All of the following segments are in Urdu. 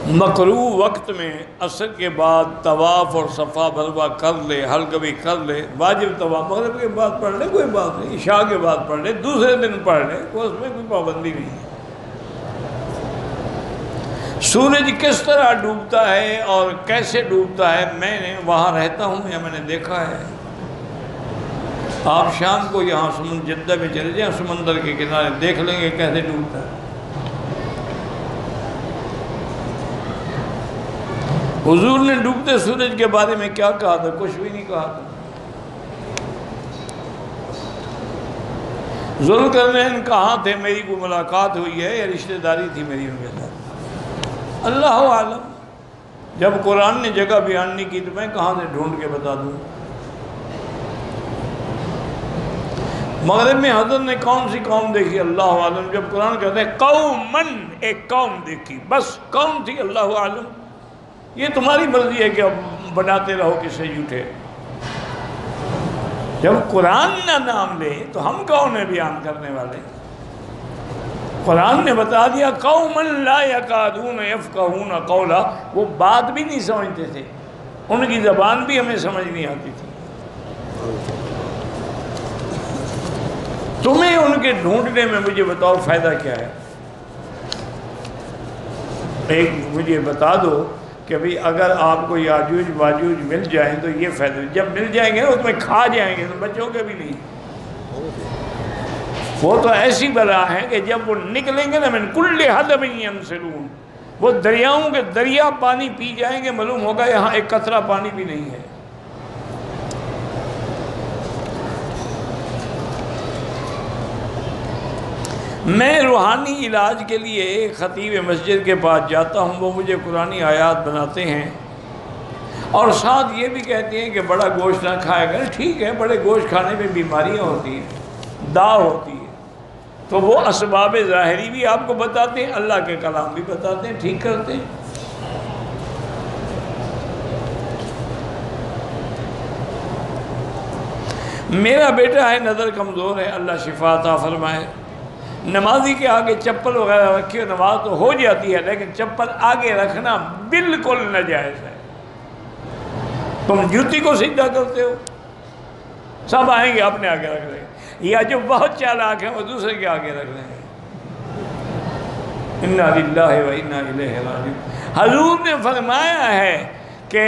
مکروہ وقت میں عصر کے بعد طواف اور صفا مروا کر لے، ہر کبھی کر لے، واجب طواف مغرب کے بعد پڑھ لے، کوئی بات نہیں، عشاء کے بعد پڑھ لے، دوسرے دن پڑھ لے، اس میں کوئی پابندی نہیں ہے۔ سورج کس طرح ڈوبتا ہے اور کیسے ڈوبتا ہے، میں نے وہاں رہتا ہوں یا میں نے دیکھا ہے۔ آپ شام کو یہاں جدہ میں چلے جائیں، سمندر کے کنارے دیکھ لیں گے کیسے ڈوبتا ہے۔ حضور نے ڈوبتے سورج کے بارے میں کیا کہا تھا؟ کچھ بھی نہیں کہا تھا۔ ذوالقرنین کہاں تھے؟ میری کوئی ملاقات ہوئی ہے یا رشتہ داری تھی میری ان کے ساتھ؟ اللہ عالم۔ جب قرآن نے جگہ بیان نہیں کی تو میں کہاں سے ڈھونڈ کے بتا دوں؟ مغرب میں حضرت نے کون سی قوم دیکھی؟ اللہ عالم۔ جب قرآن کہتے ہیں قومن، ایک قوم دیکھی، بس کون تھی؟ اللہ عالم۔ یہ تمہاری مرضی ہے کہ اب بناتے رہو کسے جھوٹے۔ جب قرآن نہ نام لے تو ہم کون ہیں بیان کرنے والے؟ قرآن نے بتا دیا قوم لا یکادون یفقہون قولا، وہ بات بھی نہیں سمجھتے تھے، ان کی زبان بھی ہمیں سمجھ نہیں آتی تھی۔ تمہیں ان کے ڈھونڈنے میں مجھے بتاؤ فائدہ کیا ہے؟ ایک مجھے بتا دو کہ بھئی اگر آپ کو یاجوج واجوج مل جائیں تو یہ فائدہ، جب مل جائیں گے نا اس میں کھا جائیں گے تو بچوں کے بھی نہیں۔ وہ تو ایسی بلا ہے کہ جب وہ نکلیں گے نا من کل حدب ینسلون، وہ دریاؤں کے دریا پانی پی جائیں گے، معلوم ہوگا یہاں ایک قطرہ پانی بھی نہیں ہے۔ میں روحانی علاج کے لیے خطیب مسجد کے پاس جاتا ہوں، وہ مجھے قرآنی آیات بناتے ہیں اور ساتھ یہ بھی کہتے ہیں کہ بڑا گوشت نہ کھائے گا۔ ٹھیک ہے، بڑے گوشت کھانے میں بیماریاں ہوتی ہیں، داء ہوتی ہے، تو وہ اسباب ظاہری بھی آپ کو بتاتے ہیں، اللہ کے کلام بھی بتاتے ہیں، ٹھیک کرتے ہیں۔ میرا بیٹا ہے نظر کمزور ہے، اللہ شفا عطا فرمائے۔ نمازی کے آگے چپل وغیرہ رکھی ہو نماز تو ہو جاتی ہے، لیکن چپل آگے رکھنا بالکل ناجائز ہے۔ تم جوتی کو سجدہ کرتے ہو، سب آئیں گے اپنے آگے رکھ لیں گے، یا جو بہت چالاک ہیں وہ دوسرے کے آگے رکھ لیں گے۔ انا للہ و انا الیہ راجعون۔ حضور نے فرمایا ہے کہ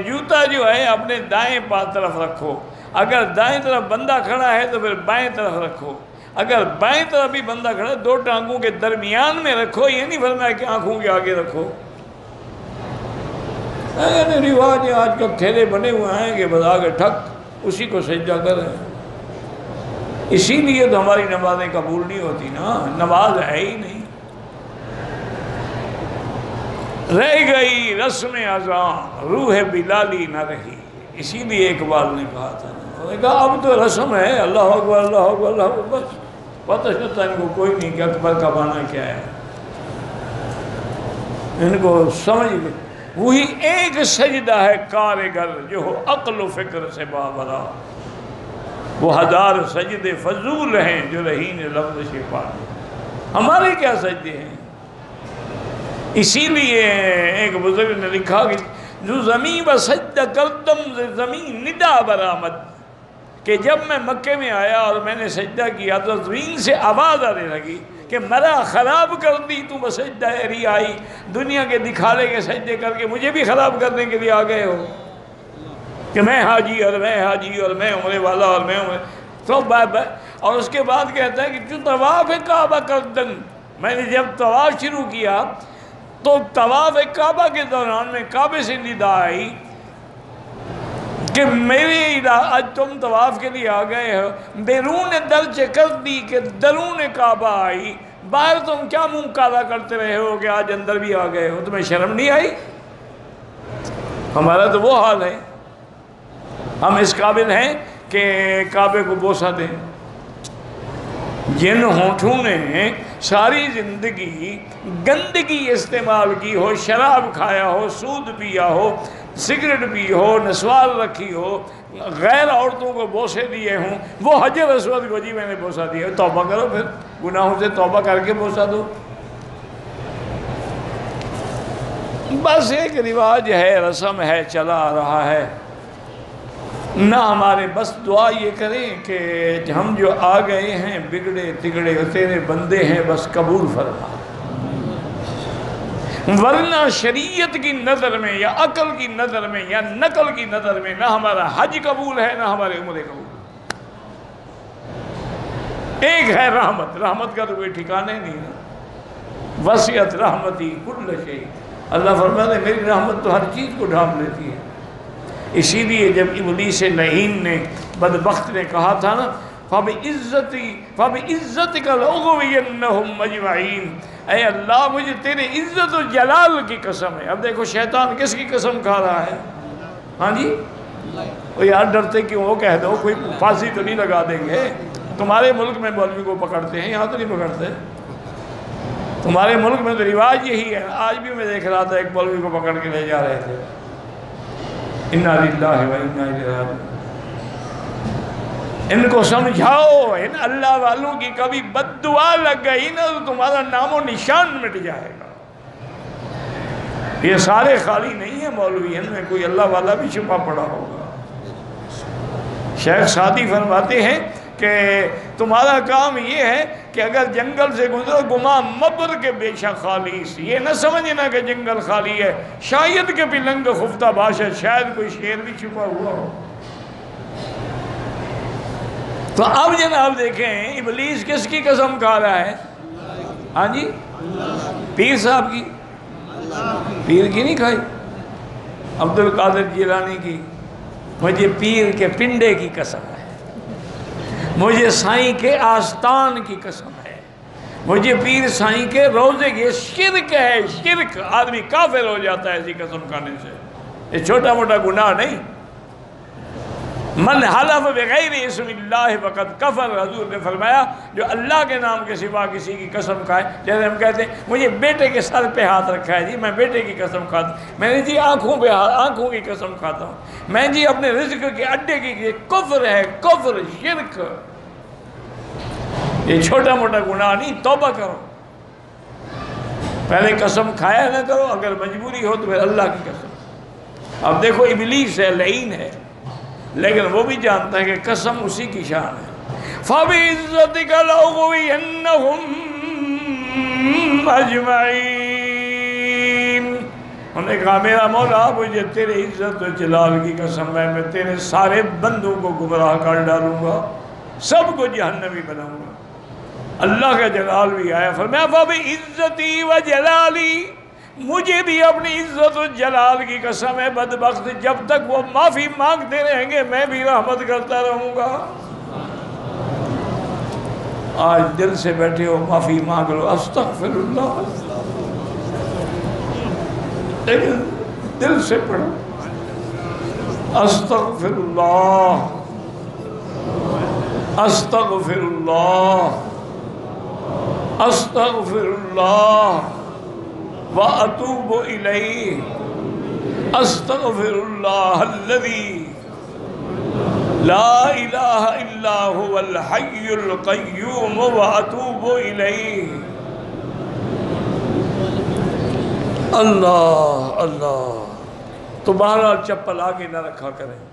جوتا جو ہے اپنے دائیں پاؤں طرف رکھو، اگر دائیں طرف بندہ کھڑا ہے تو پھر بائیں طرف رکھو، اگر بائیں طرف بھی بندہ کھڑا ہے دو ٹانگوں کے درمیان میں رکھو، یہ نہیں فرمایا کہ آنکھوں کے آگے رکھو۔ رواج ہے آج کل، تھیلے بنے ہوئے ہیں کہ بس آگے ٹھک اسی کو سجدہ کریں۔ اسی لیے تو ہماری نمازیں قبول نہیں ہوتی نا، نماز ہے ہی نہیں۔ رہ گئی رسم اذان روح بلالی نہ رہی، اسی لیے اقبال نے کہا تھا، انہوں نے کہا اب تو رسم ہے، اللہ اکبر اللہ اکبر اللہ اکبر، بس پتہ چلتا ان کو کوئی نہیں کہ اکبر کا معنی کیا ہے، ان کو سمجھ گئے۔ وہی ایک سجدہ ہے کارگر جو ہو عقل و فکر سے بابرا، وہ ہزار سجدے فضول ہیں جو رہین لفظ شفا۔ ہمارے کیا سجدے ہیں؟ اسی لیے ایک بزرگ نے لکھا کہ جو زمین و سجدہ کردم زمین ندا برآمد، کہ جب میں مکے میں آیا اور میں نے سجدہ کیا تو زمین سے آواز آنے لگی کہ مرا خراب کر دی تو بسجدہ ری آئی، دنیا کے دکھالے کے سجدے کر کے مجھے بھی خراب کرنے کے لیے آ گئے ہو کہ میں حاجی اور میں حاجی اور میں عمرے والا اور میں عمرے تو اور اس کے بعد کہتا ہے کہ جو طواف کعبہ کردن، میں نے جب طواف شروع کیا تو طواف کعبہ کے دوران میں کعبے سے ندا آئی کہ میرے آج تم طواف کے لیے آ گئے ہو، بیرون در چکر دی کہ درون کعبہ آئی، باہر تم کیا منہ کالا کرتے رہے ہو کہ آج اندر بھی آ گئے ہو، تمہیں شرم نہیں آئی؟ ہمارا تو وہ حال ہے، ہم اس قابل ہیں کہ کعبے کو بوسہ دیں۔ جن ہونٹوں نے ساری زندگی گندگی استعمال کی ہو، شراب کھایا ہو، سود پیا ہو، سگریٹ پی ہو، نسوار رکھی ہو، غیر عورتوں کو بوسے دیے ہوں، وہ حجر اسود کو جی میں نے بوسہ دیا، توبہ کرو، پھر گناہوں سے توبہ کر کے بوسہ دو۔ بس ایک رواج ہے، رسم ہے، چلا آ رہا ہے، نہ ہمارے بس دعا یہ کریں کہ ہم جو آ گئے ہیں بگڑے تگڑے تیرے بندے ہیں، بس قبول فرما، ورنہ شریعت کی نظر میں یا عقل کی نظر میں یا نقل کی نظر میں نہ ہمارا حج قبول ہے نہ ہمارے عمرے قبول۔ ایک ہے رحمت، رحمت کا تو کوئی ٹھکانے نہیں ہے، وسعت رحمتی کل شیء، اللہ فرماتے ہیں میری رحمت تو ہر چیز کو ڈھانپ لیتی ہے۔ اسی لیے جب ابلیس لعین نے بدبخت نے کہا تھا نا فَبِعِزَّتِكَ لَأُغْوِيَنَّهُمْ أَجْمَعِينَ، اے اللہ مجھے تیرے عزت و جلال کی قسم ہے۔ اب دیکھو شیطان کس کی قسم کھا رہا ہے؟ ہاں جی، وہ یار ڈرتے کیوں ہو، کہہ دو کوئی پھانسی تو نہیں لگا دیں گے۔ تمہارے ملک میں مولوی کو پکڑتے ہیں، یہاں تو نہیں پکڑتے، تمہارے ملک میں تو رواج یہی ہے۔ آج بھی میں دیکھ رہا تھا ایک مولوی کو پکڑ کے لے جا رہے تھے، اِنَّا لِلَّهِ وَإِنَّا إِلَيْهِ رَاجِعُونَ۔ ان کو سمجھاؤ، ان اللہ والوں کی کبھی بد دعا لگ گئی نا تو تمہارا نام و نشان مٹ جائے گا۔ یہ سارے خالی نہیں ہیں مولوی، ان میں کوئی اللہ والا بھی چھپا پڑا ہوگا۔ شیخ سعدی فرماتے ہیں کہ تمہارا کام یہ ہے کہ اگر جنگل سے گزرو گما مبر کے بے شک خالیس، یہ نہ سمجھنا کہ جنگل خالی ہے، شاید کہ پلنگ خفتہ باشد، شاید کوئی شیر بھی چھپا ہوا ہو۔ تو اب جناب دیکھیں ابلیس کس کی قسم کھا رہا ہے؟ ہاں جی، پیر صاحب کی، پیر کی نہیں کھائی، عبد القادر جیلانی کی، مجھے پیر کے پنڈے کی قسم ہے، مجھے سائیں کے آستان کی قسم ہے، مجھے پیر سائیں کے روزے کی، شرک ہے، شرک، آدمی کافر ہو جاتا ہے ایسی قسم کھانے سے، یہ چھوٹا موٹا گناہ نہیں۔ من حلف بغیر اسم اللہ فقد کفر، حضور نے فرمایا جو اللہ کے نام کے سوا کسی کی قسم کھائے، جیسے ہم کہتے ہیں مجھے بیٹے کے سر پہ ہاتھ رکھا ہے جی میں بیٹے کی قسم کھاتا ہوں، میں نے جی آنکھوں کی قسم کھاتا ہوں، میں جی اپنے رزق کے اڈے کی، یہ کفر ہے، کفر، شرک، یہ چھوٹا موٹا گناہ نہیں، توبہ کرو، پہلے قسم کھایا نہ کرو، اگر مجبوری ہو تو پھر اللہ کی قسم۔ اب دیکھو ابلیس ہے، لعین ہے، لیکن وہ بھی جانتا ہے کہ قسم اسی کی شان ہے۔ فَبِعِزَّتِكَ لَأُغْوِيَنَّهُمْ أَجْمَعِينَ، انہوں نے کہا میرا مولا مجھے تیرے عزت و جلال کی قسم ہے، میں تیرے سارے بندوں کو گمراہ کر ڈالوں گا، سب کو جہنمی بناؤں گا۔ اللہ کا جلال بھی آیا، فرمایا فَبِعِزَّتِي وَجَلَالِي، مجھے بھی اپنی عزت و جلال کی قسم ہے، بدبخت جب تک وہ معافی مانگتے رہیں گے میں بھی رحمت کرتا رہوں گا۔ آج دل سے بیٹھے ہو معافی مانگ لو، استغفر اللہ، لیکن دل سے پڑھو، استغفر اللہ، استغفر اللہ، استغفر اللہ وَأَتُوبُ إِلَيْهِ، استغفر اللہ الذی لا الہ الا هو الحی القیوم وَأَتُوبُ إِلَيْهِ۔ اللہ اللہ، تو بہرحال چپل آگے نہ رکھا کریں۔